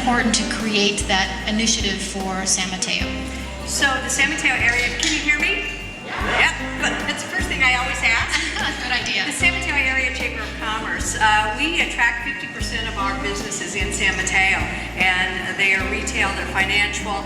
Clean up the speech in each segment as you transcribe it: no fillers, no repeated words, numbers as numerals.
important to create that initiative for San Mateo? So the San Mateo area, can you hear me? Yep, that's the first thing I always ask. Good idea. The San Mateo Area Chamber of Commerce, we attract 50% of our businesses in San Mateo, and they are retail, they're financial,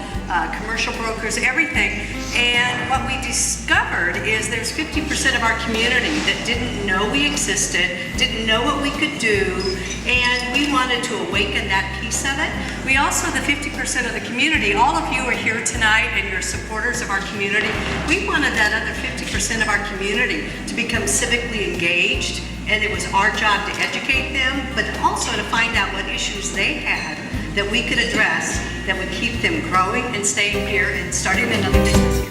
commercial brokers, everything. And what we discovered is there's 50% of our community that didn't know we existed, didn't know what we could do, and we wanted to awaken that piece of it. We also, the 50% of the community, all of you are here tonight and you're supporters of our community. We wanted that other 50% of our community to become civically engaged, and it was our job to educate them, but also to find out what issues they had that we could address that would keep them growing and staying here and starting another business here.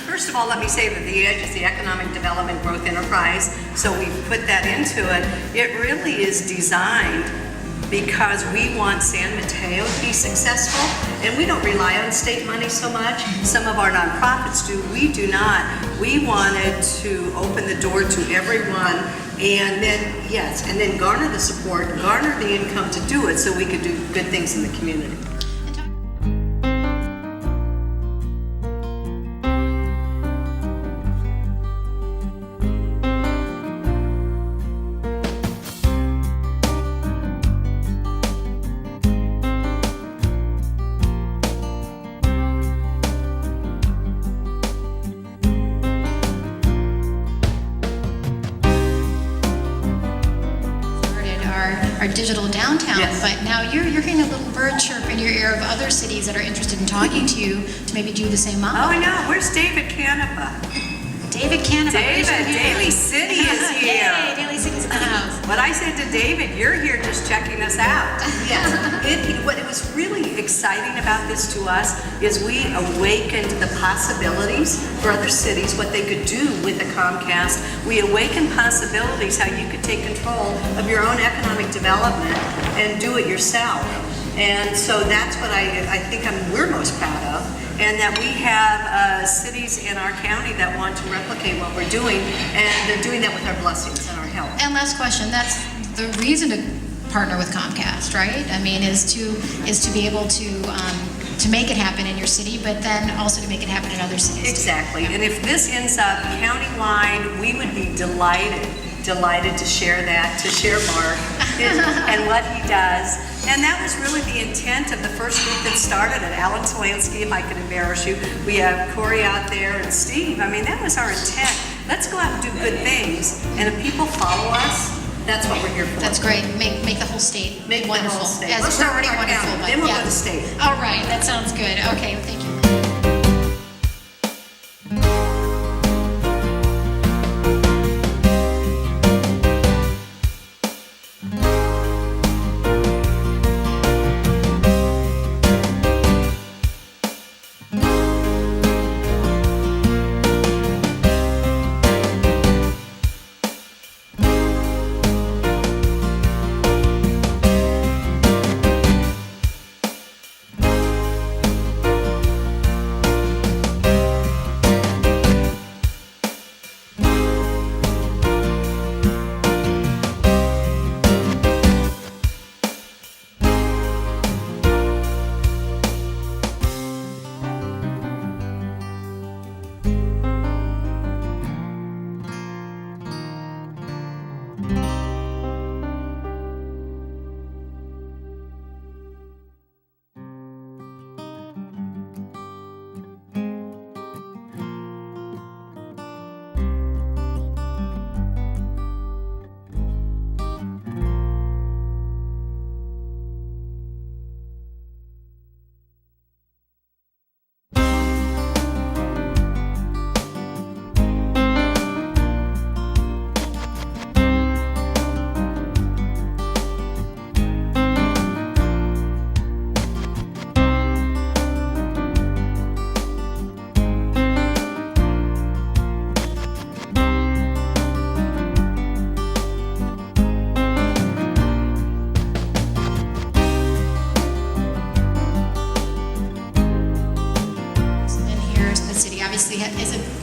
First of all, let me say that the EDGE is the Economic Development Growth Enterprise, so we've put that into it. It really is designed because we want San Mateo to be successful, and we don't rely on state money so much. Some of our nonprofits do, we do not. We wanted to open the door to everyone, and then, yes, and then garner the support, garner the income to do it so we could do good things in the community. Our digital downtown, yes. But now you're hearing a little bird chirp in your ear of other cities that are interested in talking to you to maybe do the same model. Oh, I know. Where's David Canepa? David Canepa. David, Daly City is here. Yay, Daly City's in the house. What I said to David, you're here just checking us out. Yes. What it was really exciting about this to us is we awakened the possibilities for other cities, what they could do with the Comcast. We awakened possibilities, how you could take control of your own economic development and do it yourself. And so that's what I think we're most proud of, and that we have cities in our county that want to replicate what we're doing, and they're doing that with our blessings and our help. And last question, that's the reason to partner with Comcast, right? I mean, is to be able to make it happen in your city, but then also to make it happen in other cities. Exactly. And if this ends up countywide, we would be delighted to share that, to share Mark and what he does. And that was really the intent of the first group that started it. Alan Solansky, if I could embarrass you. We have Corey out there and Steve. I mean, that was our intent. Let's go out and do good things. And if people follow us, that's what we're here for. That's great. Make the whole state Make wonderful. The whole state. As it's already wonderful. But then we'll go to state. All right, that sounds good. Okay, well, thank you.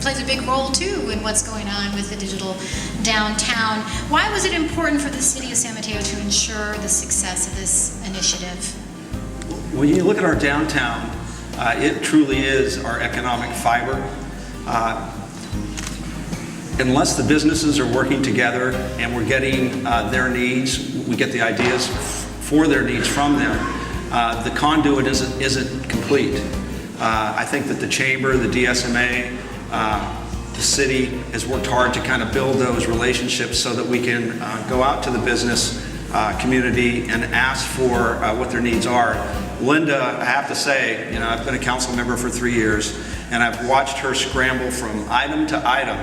Plays a big role too in what's going on with the digital downtown. Why was it important for the city of San Mateo to ensure the success of this initiative? when you look at our downtown, it truly is our economic fiber. Unless the businesses are working together and we're getting their needs, we get the ideas for their needs from them, the conduit isn't complete. I think that the chamber, the DSMA, the city has worked hard to kind of build those relationships so that we can go out to the business community and ask for what their needs are. Linda, I have to say, you know, I've been a council member for 3 years, and I've watched her scramble from item to item,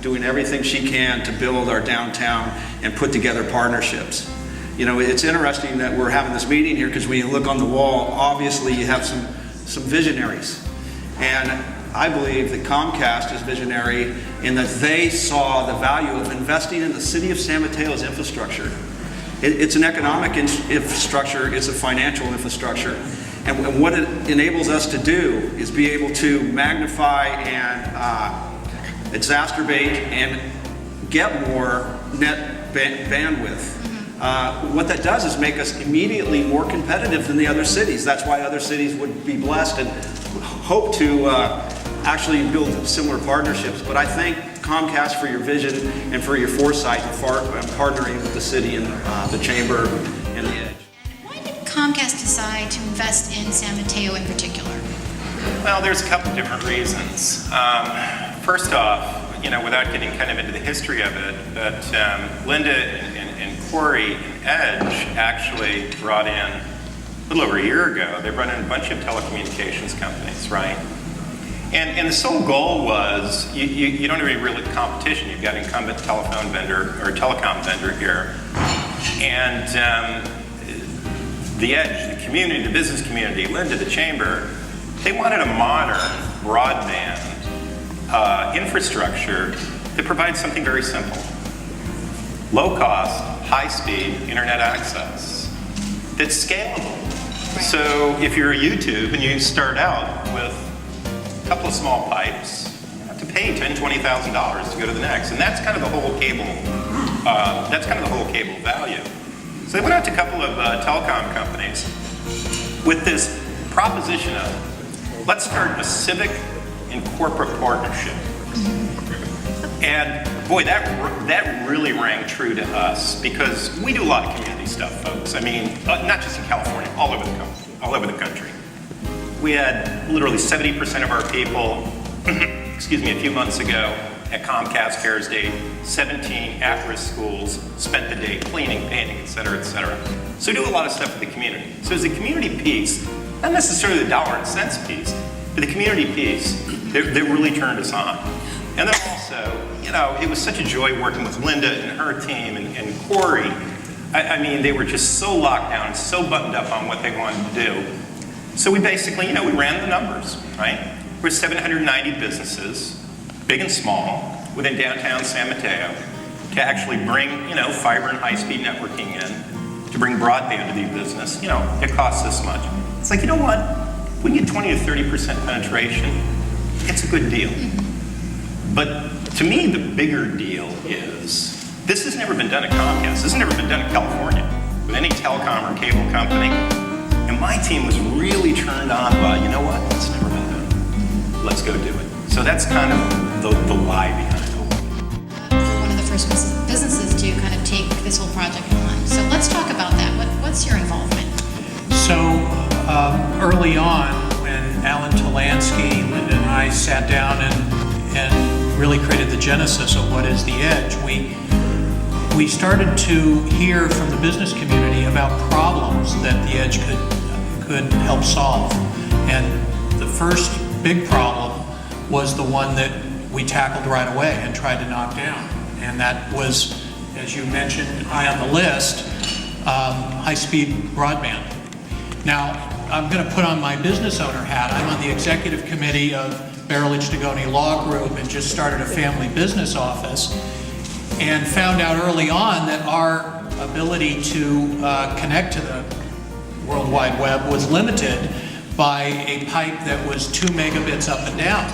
doing everything she can to build our downtown and put together partnerships. You know, it's interesting that we're having this meeting here because when you look on the wall, obviously you have some visionaries. And I believe that Comcast is visionary in that they saw the value of investing in the city of San Mateo's infrastructure. It's an economic infrastructure, it's a financial infrastructure. And what it enables us to do is be able to magnify and exacerbate and get more net bandwidth. What that does is make us immediately more competitive than the other cities. That's why other cities would be blessed and hope to actually build similar partnerships. But I thank Comcast for your vision and for your foresight in partnering with the city and the chamber and the Edge. Why did Comcast decide to invest in San Mateo in particular? Well, there's a couple different reasons. First off, you know, without getting kind of into the history of it, but Linda and Corey and Edge actually brought in, a little over a year ago, they brought in a bunch of telecommunications companies, right? And the sole goal was, you don't have any real competition. You've got an incumbent telephone vendor, or telecom vendor here. And the Edge, the community, the business community, Linda, the chamber, they wanted a modern broadband infrastructure that provides something very simple. Low cost, high speed internet access that's scalable. Right. So if you're a YouTube and you start out with a couple of small pipes, you have to pay $10,000, $20,000 to go to the next. And that's kind of the whole cable, value. So they went out to a couple of telecom companies with this proposition of, let's start a civic and corporate partnership. And boy, that really rang true to us because we do a lot of community stuff, folks. I mean, not just in California, all over the country. We had literally 70% of our people, excuse me, a few months ago at Comcast Cares Day, 17 at-risk schools spent the day cleaning, painting, et cetera, et cetera. So we do a lot of stuff for the community. So as a community piece, not necessarily the dollar and cents piece, but the community piece, that really turned us on. And then also, you know, it was such a joy working with Linda and her team and Corey. I mean, they were just so locked down and so buttoned up on what they wanted to do. So we basically, you know, we ran the numbers, right? We're 790 businesses, big and small, within downtown San Mateo, to actually bring, you know, fiber and high-speed networking in, to bring broadband to the business. You know, it costs this much. It's like, you know what? If we get 20 to 30% penetration, it's a good deal. But to me, the bigger deal is, this has never been done at Comcast. This has never been done in California with any telecom or cable company. And my team was really turned on by, you know what? It's never been done. Let's go do it. So that's kind of the why behind it. One of the first businesses to kind of take this whole project on. So let's talk about that. What's your involvement? So early on, when Alan Talansky, Linda and I sat down and really created the genesis of what is the Edge, we started to hear from the business community about problems that the Edge could help solve. And the first big problem was the one that we tackled right away and tried to knock down. And that was, as you mentioned, high on the list, high-speed broadband. Now, I'm going to put on my business owner hat. I'm on the executive committee of Barrelich Dagoni Law Group and just started a family business office and found out early on that our ability to connect to the World Wide Web was limited by a pipe that was 2 megabits up and down.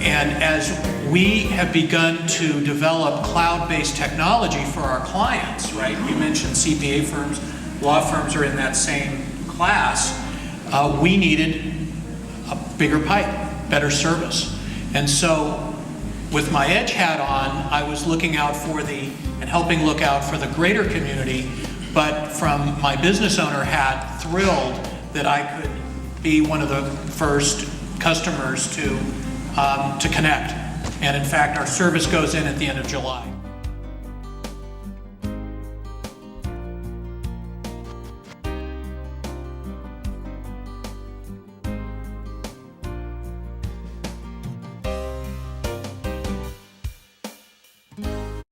And as we have begun to develop cloud-based technology for our clients, right? You mentioned CPA firms, law firms are in that same class, we needed a bigger pipe, better service. And so with my Edge hat on, I was looking out for and helping look out for the greater community, but from my business owner hat, thrilled that I could be one of the first customers to connect. And in fact, our service goes in at the end of July.